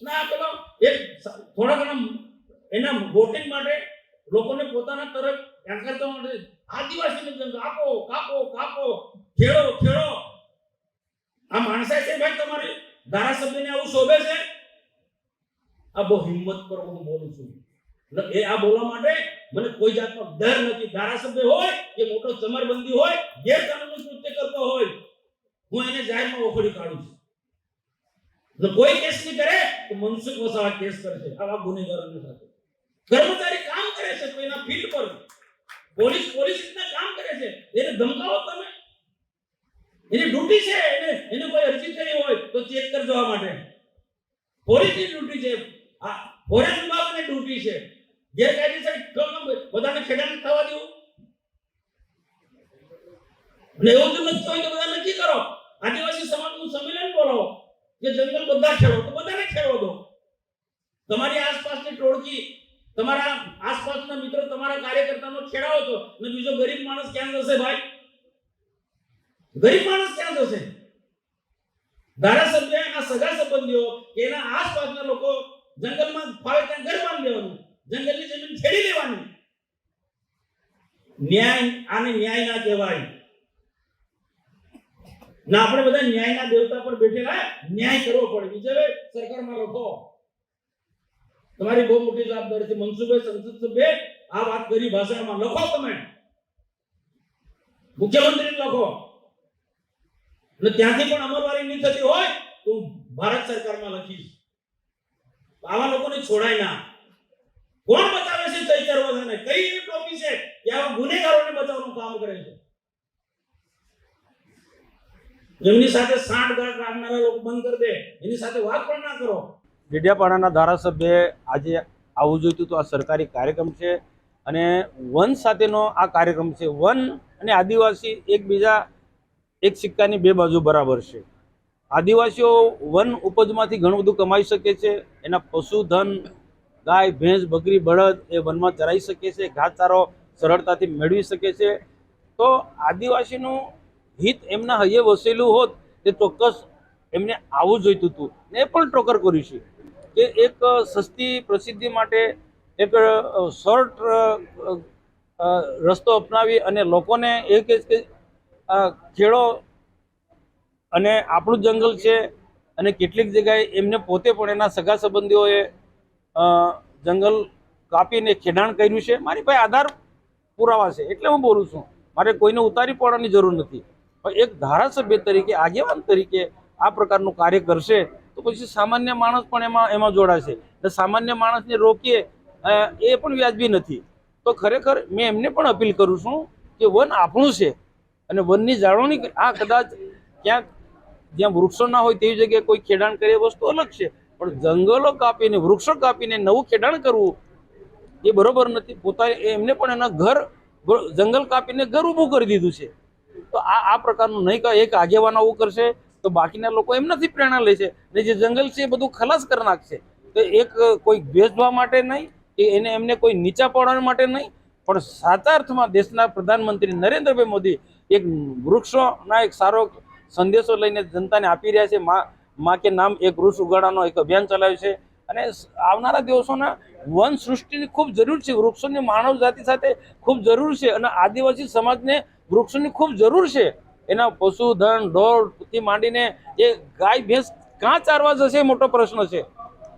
ના પેલો એક થોડા ઘણા એના વોટિંગ માટે લોકોને પોતાના તરફ આકર્ષવા માટે આદિવાસીને જંગલ આપો, કાપો, કાપો, ખેડો, ખેડો. આ માણસાઈ છે ભાઈ તમારી ધારાસભ્યને આવું શોભે છે? આ બહુ હિંમત પર હું બોલું છું. એ આ બોલવા માટે મને કોઈ જાતનો ડર નથી. ધારાસભ્ય હોય કે મોટો ચમરબંધી હોય, ગેરકાનૂની કૃત્ય કરતો હોય, હું એને જાહેરમાં ઓખડી કાઢું છું. જો કોઈ કેસ નહીં કરે તો મનસુખ વસાવા કેસ કરે છે આવા ગુનેગારોની સાથે. કર્મચારી કામ કરે છે કોઈના ફીલ્ડ પર, પોલીસ રીતના કામ કરે છે, એને ધમકાવો તમે. એની ડ્યુટી છે, એને કોઈ અરજી કરી હોય તો ચેક કરજો. આ માટે પોલીસની ડ્યુટી છે, આ ફોરેન વિભાગની ડ્યુટી છે. ગેરકાયદેસર બધાને ખેડાણ થવા દેવું. અને એવું જો નથી હોય તો બધા નક્કી કરો, આદિવાસી સમાજનું સંમેલન બોલાવો કે જંગલ બધા ખેડો, તો બધાને ખેડવા દો. તમારી આસપાસની ટોળકી, તમારા આસપાસના મિત્રો, તમારા કાર્યકર્તાનો ખેડાવો છો, અને બીજો ગરીબ માણસ ક્યાં જશે ભાઈ? ગરીબ માણસ ક્યાં જશે? ધારાસભ્ય એના સગા સંબંધીઓ એના આસપાસના લોકો જંગલમાં ફાવે ત્યાં ઘર બાંધી દેવાનું, જંગલની જમીન ખેડી લેવાની. ન્યાય આને ન્યાય ના કહેવાય. ના આપણે બધા ન્યાયના દેવતા પર બેઠેલા, ન્યાય કરવો પડે. બીજે સરકારમાં લખો, તમારી બહુ મોટી જવાબદારી છે. મનસુખભાઈ સંસદ સભ્ય આ વાત કરી ભાષામાં લખો, તમે મુખ્યમંત્રીને લખો. અને ત્યાંથી પણ અમલવારી નહીં થતી હોય તો ભારત સરકારમાં લખીશ. આવા લોકોને છોડાય ના. કોણ બતાવે છે ચૈતર વસાવાને? કઈ એવી ટોપી છે કે આવા ગુનેગારોને બચાવવાનું કામ કરે છે? જેમની સાથે સાંઠગાંઠ રાખનારા લોકો બંધ કરી દે, એની સાથે વાત પણ ના કરો. ડેડિયાપાડાના ધારાસભ્ય આજે આવવું જોઈતું તો આ સરકારી કાર્યક્રમ છે અને વન સાથેનો આ કાર્યક્રમ છે. વન અને આદિવાસી એકબીજા એક સિક્કાની બે બાજુ બરાબર છે. આદિવાસીઓ વન ઉપજમાંથી ઘણું બધું કમાઈ શકે છે. એના પશુધન, ગાય, ભેંસ, બકરી, બળદ એ વનમાં ચરાઈ શકે છે, ઘાસચારો સરળતાથી મેળવી શકે છે. તો આદિવાસીનું હિત એમના હૈયે વસેલું હોત તે ચોક્કસ એમને આવવું જોઈતું હતું. ને એ પણ ટોકર કર્યું છે કે એક સસ્તી પ્રસિદ્ધિ માટે એક શોર્ટ રસ્તો અપનાવી અને લોકોને એ કહે કે ખેડો અને આપણું જંગલ છે. અને કેટલીક જગ્યાએ એમને પોતે પણ એના સગા સંબંધીઓએ જંગલ કાપીને ખેડાણ કર્યું છે. મારી પાસે આધાર પુરાવા છે એટલે હું બોલું છું. મારે કોઈને ઉતારી પડવાની જરૂર નથી. પણ એક ધારાસભ્ય તરીકે, આગેવાન તરીકે આ પ્રકારનું કાર્ય કરશે તો પછી સામાન્ય માણસ પણ એમાં જોડાશે. તો સામાન્ય માણસને રોકીએ એ પણ વ્યાજબી નથી. તો ખરેખર મેં એમને પણ અપીલ કરું છું કે વન આપણું છે અને વનની જાળવણી. આ કદાચ ક્યાંક જ્યાં વૃક્ષો ના હોય તેવી જગ્યાએ કોઈ ખેડાણ કરે એ વસ્તુ અલગ છે, પણ જંગલો કાપીને, વૃક્ષો કાપીને નવું ખેડાણ કરવું એ બરોબર નથી. પોતાને એમને પણ એના ઘર, જંગલ કાપીને ઘર ઊભું કરી દીધું છે. તો આ પ્રકારનું નહીં કહે. એક આગેવાનો આવું કરશે તો બાકીના લોકો એમનાથી પ્રેરણા લે છે ને જે જંગલ છે એ બધું ખલાસ કરી નાખશે. તો એક કોઈ ભેદભાવ માટે નહીં કે એમને કોઈ નીચા પાડવા માટે નહીં, પણ સાચા અર્થમાં દેશના પ્રધાનમંત્રી નરેન્દ્રભાઈ મોદી એક વૃક્ષોના એક સારો સંદેશો લઈને જનતાને આપી રહ્યા છે. માં કે નામ એક વૃક્ષ ઉગાડવાનો એક અભિયાન ચલાવ્યું છે. અને આવનારા દિવસોના વન સૃષ્ટિની ખૂબ જરૂર છે. વૃક્ષોની માનવ જાતિ સાથે ખૂબ જરૂર છે અને આદિવાસી સમાજને વૃક્ષોની ખૂબ જરૂર છે. એના પશુધન, ઢોરથી માંડીને એ ગાય ભેંસ કાં ચારવા જશે એ મોટો પ્રશ્ન છે.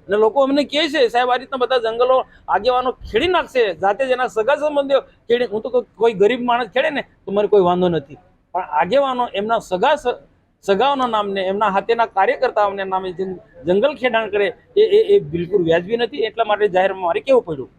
અને લોકો અમને કહે છે સાહેબ આ રીતના બધા જંગલો આગેવાનો ખેડી નાખશે, જાતે જ એના સગા સંબંધીઓ ખેડી. હું તો કોઈ ગરીબ માણસ ખેડે ને તો મને કોઈ વાંધો નથી, પણ આગેવાનો એમના સગાઓના નામને, એમના હાથેના કાર્યકર્તાઓના નામે જંગલ ખેડાણ કરે એ બિલકુલ વ્યાજબી નથી. એટલા માટે જાહેરમાં મારે કહેવું પડ્યું.